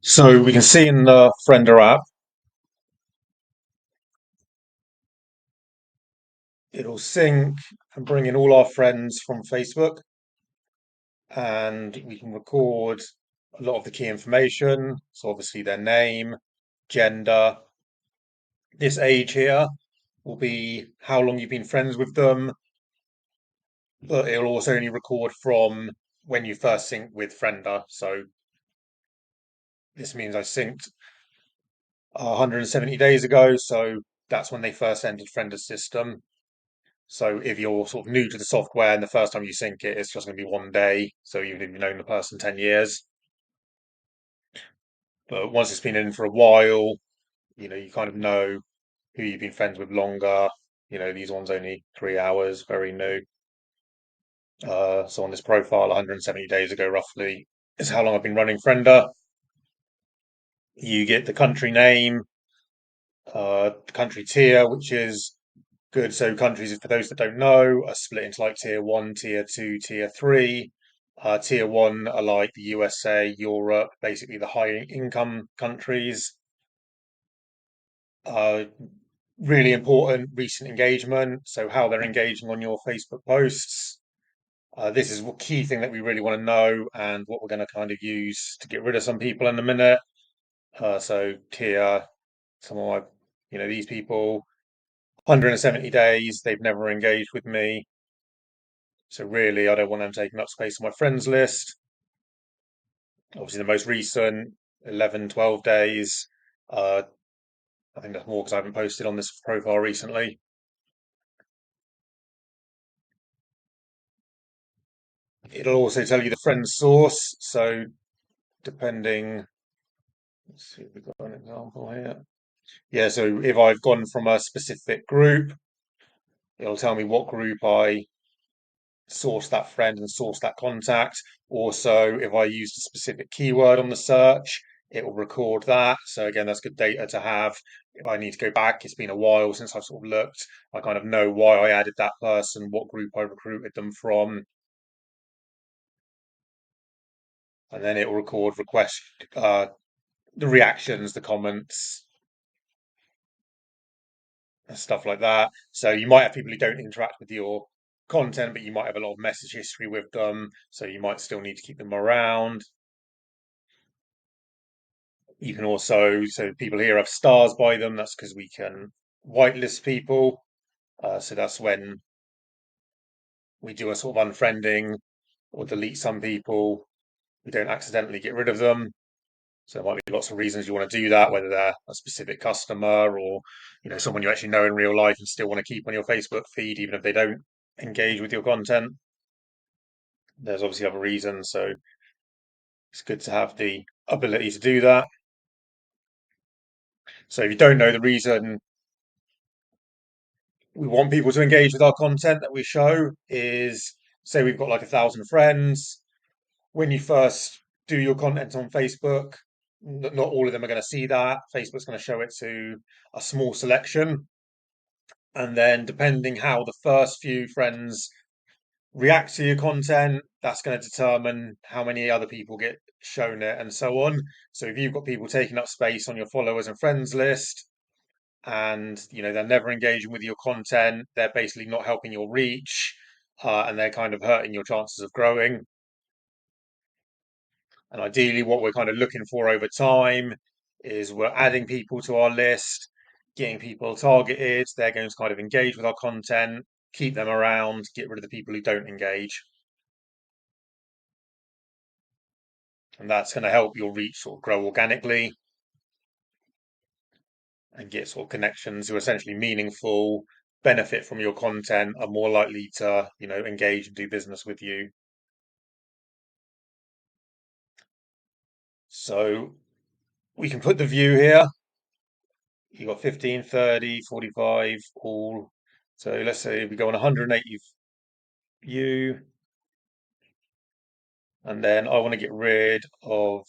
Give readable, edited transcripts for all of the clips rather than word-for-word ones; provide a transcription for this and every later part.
So we can see in the Friender app, it'll sync and bring in all our friends from Facebook, and we can record a lot of the key information. So obviously their name, gender, this age here will be how long you've been friends with them, but it'll also only record from when you first synced with Friender. So this means I synced 170 days ago, so that's when they first entered Friender's system. So if you're sort of new to the software and the first time you sync it, it's just going to be 1 day. So even if you've known the person 10 years, but once it's been in for a while, you kind of know who you've been friends with longer. These ones only 3 hours, very new. So on this profile, 170 days ago, roughly, is how long I've been running Friender. You get the country name, the country tier, which is good. So countries, for those that don't know, are split into like tier one, tier two, tier three. Tier one are like the USA, Europe, basically the high income countries. Uh, really important recent engagement. So how they're engaging on your Facebook posts. This is a key thing that we really want to know and what we're going to kind of use to get rid of some people in a minute. So tier, some of my, these people, 170 days, they've never engaged with me. So really, I don't want them taking up space on my friends list. Obviously, the most recent 11, 12 days. Uh, I think that's more because I haven't posted on this profile recently. It'll also tell you the friend source. So depending, let's see if we've got an example here. Yeah, so if I've gone from a specific group, it'll tell me what group I source that friend and source that contact. Also, if I used a specific keyword on the search, it will record that. So again, that's good data to have. If I need to go back, it's been a while since I've sort of looked. I kind of know why I added that person, what group I recruited them from, and then it will record the reactions, the comments, and stuff like that. So you might have people who don't interact with your content, but you might have a lot of message history with them. So you might still need to keep them around. You can also, so people here have stars by them. That's because we can whitelist people. So that's when we do a sort of unfriending or delete some people. We don't accidentally get rid of them. So there might be lots of reasons you want to do that, whether they're a specific customer or someone you actually know in real life and still want to keep on your Facebook feed, even if they don't engage with your content. There's obviously other reasons, so it's good to have the ability to do that. So if you don't know the reason we want people to engage with our content that we show is, say we've got like 1,000 friends. When you first do your content on Facebook, not all of them are going to see that. Facebook's going to show it to a small selection. And then depending how the first few friends react to your content, that's going to determine how many other people get shown it and so on. So if you've got people taking up space on your followers and friends list, and they're never engaging with your content, they're basically not helping your reach, and they're kind of hurting your chances of growing. And ideally what we're kind of looking for over time is we're adding people to our list, getting people targeted, they're going to kind of engage with our content, keep them around, get rid of the people who don't engage, and that's going to help your reach sort of grow organically and get sort of connections who are essentially meaningful, benefit from your content, are more likely to engage and do business with you. So we can put the view here. You've got 15, 30, 45, all. So let's say we go on 180 view, and then I want to get rid of,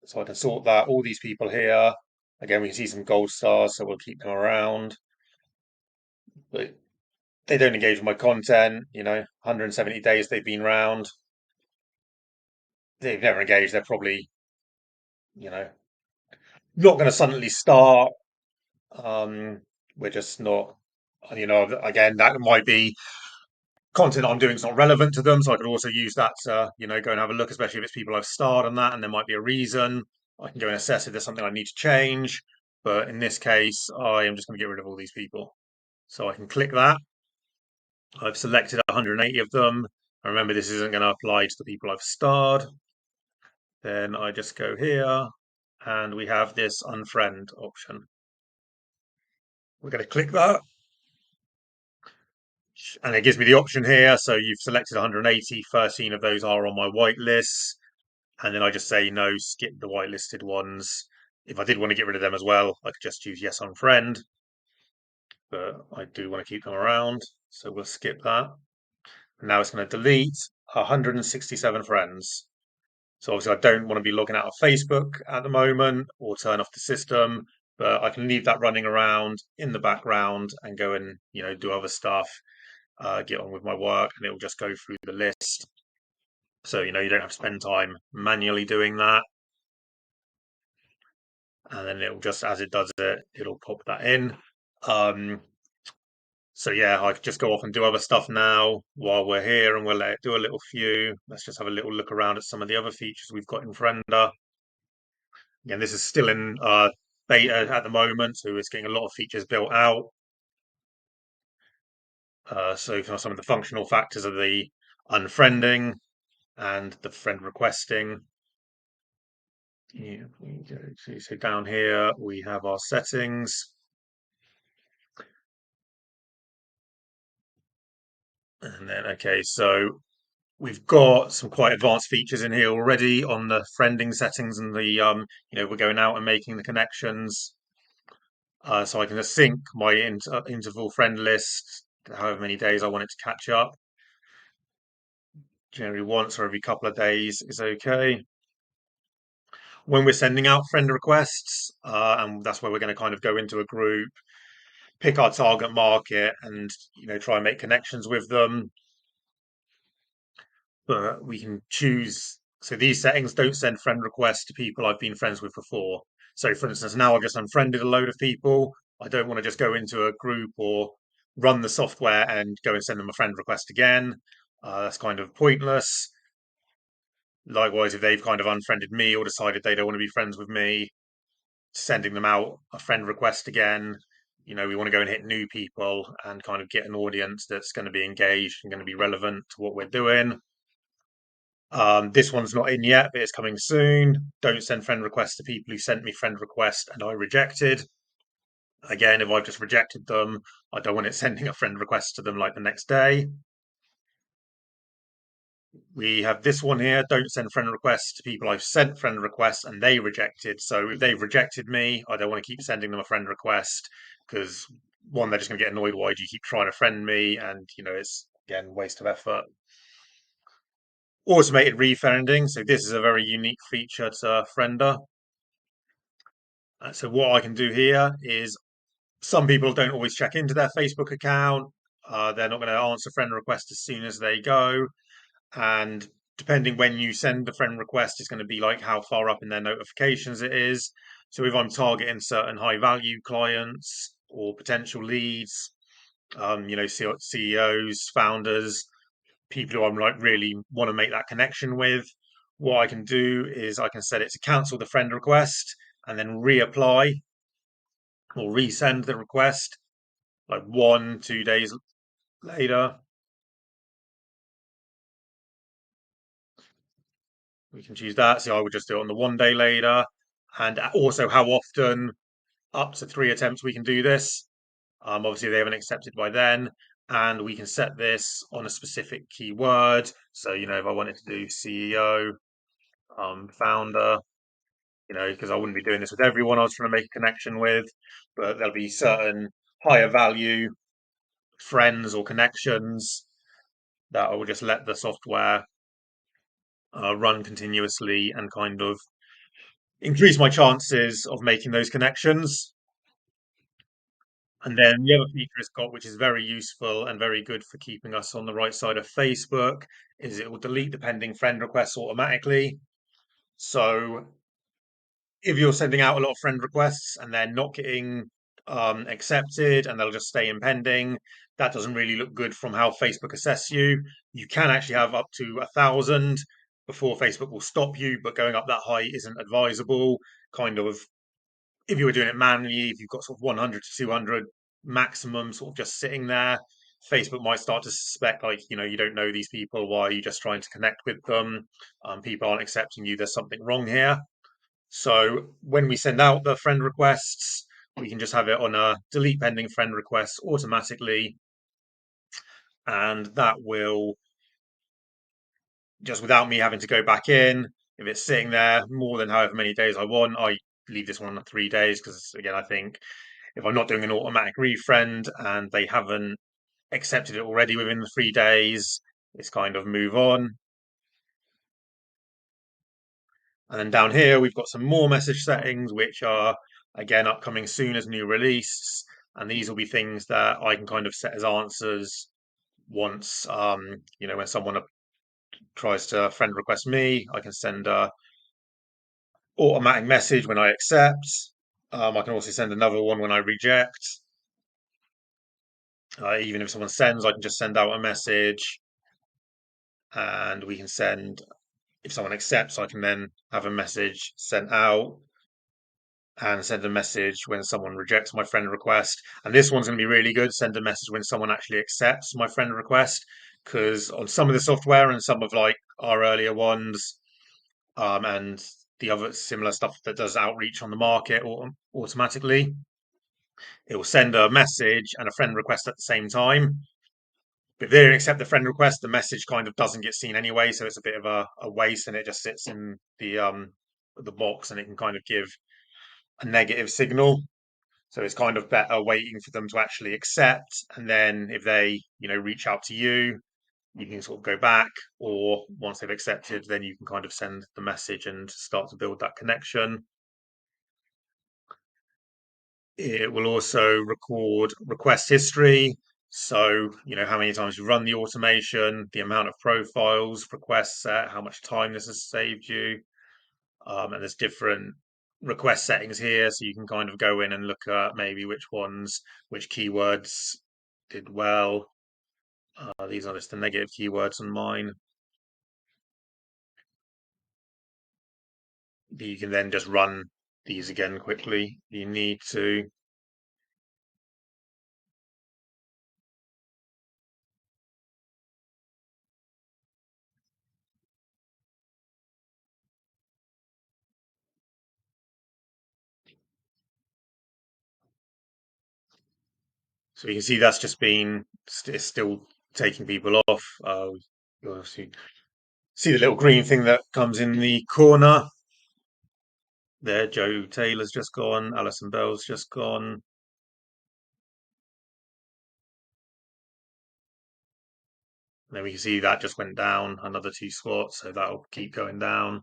so I can sort that, all these people here. Again, we can see some gold stars, so we'll keep them around. But they don't engage with my content, 170 days they've been round. they've never engaged, they're probably, you know, not going to suddenly start. Um, we're just not, again, that might be content I'm doing is not relevant to them. So I could also use that to, go and have a look, especially if it's people I've starred on that, and there might be a reason. I can go and assess if there's something I need to change. But in this case, I am just going to get rid of all these people. So I can click that. I've selected 180 of them. I remember this isn't going to apply to the people I've starred. Then I just go here and we have this unfriend option. We're going to click that and it gives me the option here. So you've selected 180, 13 of those are on my whitelist. And then I just say no, skip the whitelisted ones. If I did want to get rid of them as well, I could just choose yes, unfriend, but I do want to keep them around. So we'll skip that. And now it's going to delete 167 friends. So obviously I don't want to be logging out of Facebook at the moment or turn off the system, but I can leave that running around in the background and go and, do other stuff, get on with my work, and it will just go through the list. So, you don't have to spend time manually doing that. And then it'll just, as it does it, it'll pop that in. Um, so yeah, I could just go off and do other stuff now while we're here, and we'll let it do a little few. Let's just have a little look around at some of the other features we've got in Friender. Again, this is still in beta at the moment, so it's getting a lot of features built out. So for some of the functional factors of the unfriending and the friend requesting. Yeah, so down here we have our settings. And then, okay, so we've got some quite advanced features in here already on the friending settings and the, we're going out and making the connections. So I can just sync my interval friend list, however many days I want it to catch up. Generally once or every couple of days is okay. When we're sending out friend requests, and that's where we're going to kind of go into a group, pick our target market and, try and make connections with them. But we can choose. So these settings don't send friend requests to people I've been friends with before. So for instance, now I've just unfriended a load of people. I don't want to just go into a group or run the software and go and send them a friend request again. That's kind of pointless. Likewise, if they've kind of unfriended me or decided they don't want to be friends with me, sending them out a friend request again. We want to go and hit new people and kind of get an audience that's going to be engaged and going to be relevant to what we're doing. This one's not in yet, but it's coming soon. Don't send friend requests to people who sent me friend request and I rejected. Again, if I've just rejected them, I don't want it sending a friend request to them like the next day. We have this one here. Don't send friend requests to people I've sent friend requests and they rejected. So if they've rejected me, I don't want to keep sending them a friend request because one, they're just going to get annoyed. Why do you keep trying to friend me? And, it's again, waste of effort. Automated refriending. So this is a very unique feature to Friender. So what I can do here is some people don't always check into their Facebook account. They're not going to answer friend requests as soon as they go. And depending when you send the friend request, it's going to be like how far up in their notifications it is. So if I'm targeting certain high value clients or potential leads, CEOs, founders, people who I'm like really want to make that connection with, what I can do is I can set it to cancel the friend request and then reapply or resend the request like 1, 2 days later. We can choose that. So I would just do it on the 1 day later. And also how often, up to 3 attempts, we can do this. Obviously, they haven't accepted by then. And we can set this on a specific keyword. So, if I wanted to do CEO, founder, because I wouldn't be doing this with everyone I was trying to make a connection with, but there'll be certain higher value friends or connections that I will just let the software run continuously and kind of increase my chances of making those connections. And then the other feature it's got, which is very useful and very good for keeping us on the right side of Facebook, is it will delete the pending friend requests automatically. So if you're sending out a lot of friend requests and they're not getting accepted and they'll just stay in pending, that doesn't really look good from how Facebook assess you. You can actually have up to 1,000 before Facebook will stop you, but going up that high isn't advisable. Kind of, if you were doing it manually, if you've got sort of 100 to 200 maximum, sort of just sitting there, Facebook might start to suspect, like, you don't know these people. Why are you just trying to connect with them? People aren't accepting you. There's something wrong here. So when we send out the friend requests, we can just have it on a delete pending friend requests automatically. And that will, just without me having to go back in, if it's sitting there more than however many days I want, I leave this one on 3 days. Because again, I think if I'm not doing an automatic refriend and they haven't accepted it already within the 3 days, it's kind of move on. And then down here, we've got some more message settings, which are again upcoming soon as new release. And these will be things that I can kind of set as answers once, when someone tries to friend request me, I can send a automatic message when I accept. I can also send another one when I reject. Even if someone sends, I can just send out a message, and we can send. If someone accepts, I can then have a message sent out and send a message when someone rejects my friend request. And this one's going to be really good. Send a message when someone actually accepts my friend request, because on some of the software and some of like our earlier ones, and the other similar stuff that does outreach on the market or automatically, it will send a message and a friend request at the same time. But if they don't accept the friend request, the message kind of doesn't get seen anyway, so it's a bit of a waste, and it just sits in the box, and it can kind of give a negative signal. So it's kind of better waiting for them to actually accept, and then if they, reach out to you, you can sort of go back, or once they've accepted, then you can kind of send the message and start to build that connection. It will also record request history. So, how many times you run the automation, the amount of profiles, requests set, how much time this has saved you. And there's different request settings here. So you can kind of go in and look at maybe which keywords did well. These are just the negative keywords on mine. You can then just run these again quickly. You need to. So you can see that's just been it's still taking people off. You obviously see the little green thing that comes in the corner there. Joe Taylor's just gone. Alison Bell's just gone. Then we can see that just went down another 2 spots, so that'll keep going down.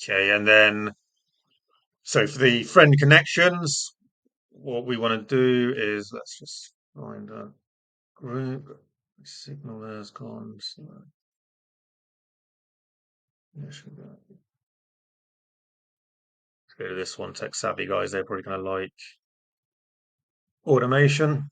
Okay, and then so for the friend connections, what we want to do is let's just find a group. Signal there's gone. So let's go to this one. Tech savvy guys, they're probably going to like automation.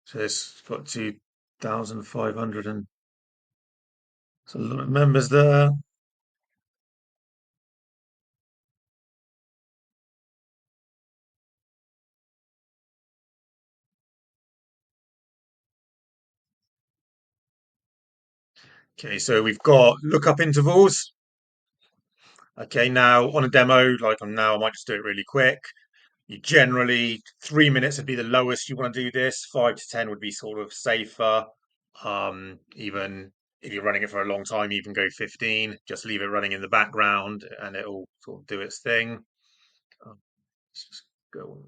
So it's got 2,500 and it's a lot of members there. Okay, so we've got lookup intervals. Okay, now on a demo, like I'm now, I might just do it really quick. You generally 3 minutes would be the lowest you want to do this. 5 to 10 would be sort of safer. Even if you're running it for a long time, you can go 15. Just leave it running in the background, and it'll sort of do its thing. Let's just go on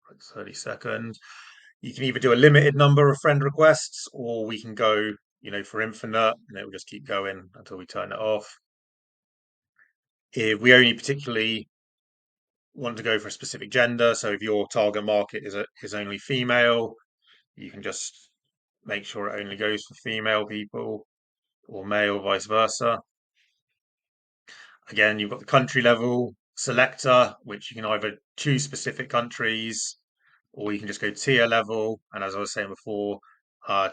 like 30 seconds. You can either do a limited number of friend requests, or we can go, for infinite, and it will just keep going until we turn it off. If we only particularly want to go for a specific gender, so if your target market is only female, you can just make sure it only goes for female people, or male, vice versa. Again, you've got the country level selector, which you can either choose specific countries, or you can just go tier level. And as I was saying before,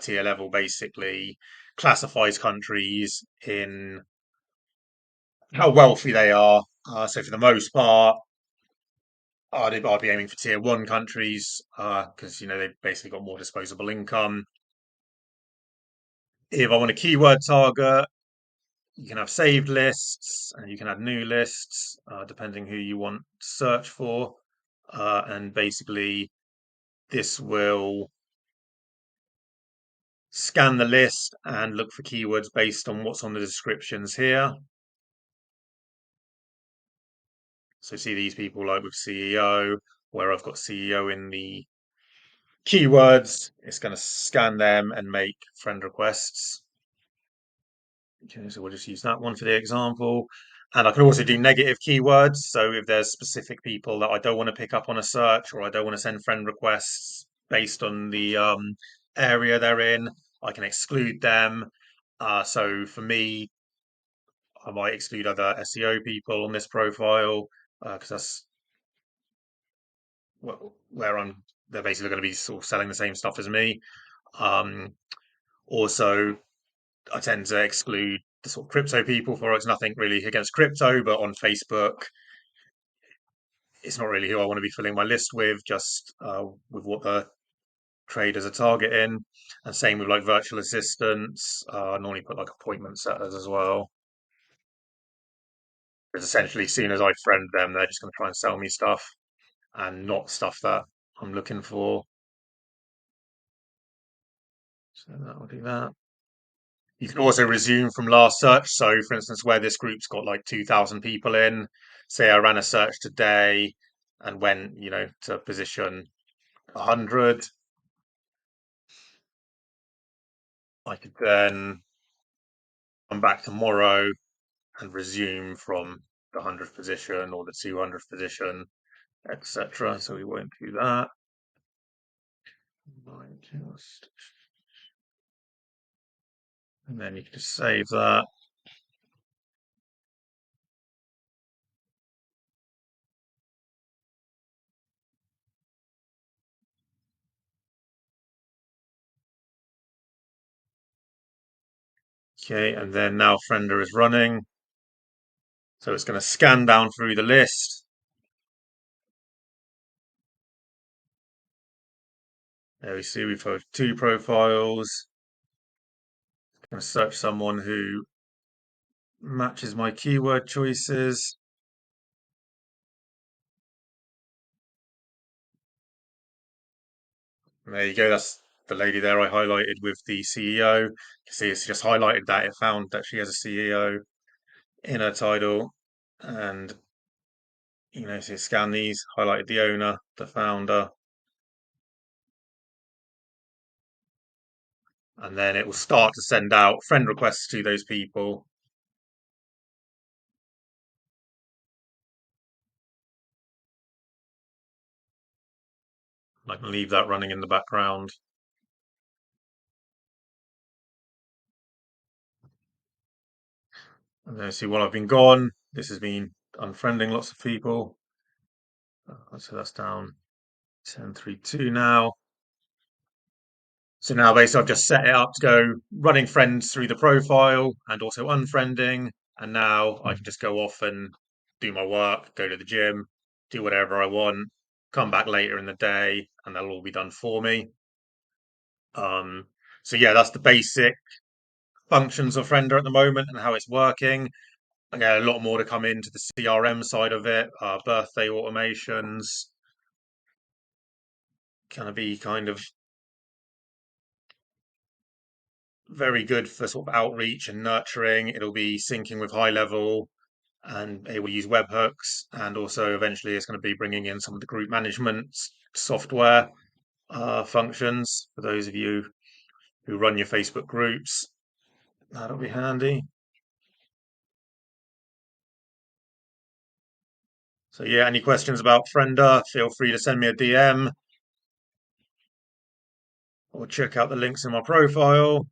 tier level basically classifies countries in how wealthy they are. So for the most part, I'd be aiming for tier one countries because they've basically got more disposable income. If I want a keyword target, you can have saved lists and you can add new lists depending who you want to search for. And basically, this will scan the list and look for keywords based on what's on the descriptions here. So see these people like with CEO, where I've got CEO in the keywords, it's going to scan them and make friend requests. Okay, so we'll just use that one for the example. And I can also do negative keywords. So if there's specific people that I don't want to pick up on a search, or I don't want to send friend requests based on the area they're in, I can exclude them. So for me, I might exclude other SEO people on this profile because that's where they're basically going to be sort of selling the same stuff as me. Um, Also, I tend to exclude the sort of crypto people for it's nothing really against crypto, but on Facebook, it's not really who I want to be filling my list with, just with what the traders are targeting. And same with like virtual assistants. I normally put like appointment setters as well. Because essentially, as soon as I friend them, they're just going to try and sell me stuff and not stuff that I'm looking for. So that will do that. You can also resume from last search. So, for instance, where this group's got like 2,000 people in, say I ran a search today and went, to position 100, I could then come back tomorrow and resume from the 100th position or the 200th position, etc. So we won't do that. And then you can just save that. Okay, and then now Friender is running. So it's going to scan down through the list. There we see we've got two profiles. I'm going to search someone who matches my keyword choices. And there you go. That's the lady there I highlighted with the CEO. You can see it's just highlighted that it found that she has a CEO in her title. And, so scan these, highlighted the owner, the founder, and then it will start to send out friend requests to those people. I can leave that running in the background. And then see while I've been gone, this has been unfriending lots of people. So that's down 1032 now. So now basically I've just set it up to go running friends through the profile and also unfriending. And now I can just go off and do my work, go to the gym, do whatever I want, come back later in the day, and that'll all be done for me. Um, so yeah, that's the basic functions of Friender at the moment and how it's working. Again, a lot more to come into the CRM side of it, birthday automations, going to be kind of very good for sort of outreach and nurturing. It'll be syncing with high level and able to use webhooks. And also eventually it's going to be bringing in some of the group management software. functions for those of you who run your Facebook groups. That'll be handy. So yeah, any questions about Friender, feel free to send me a DM or check out the links in my profile.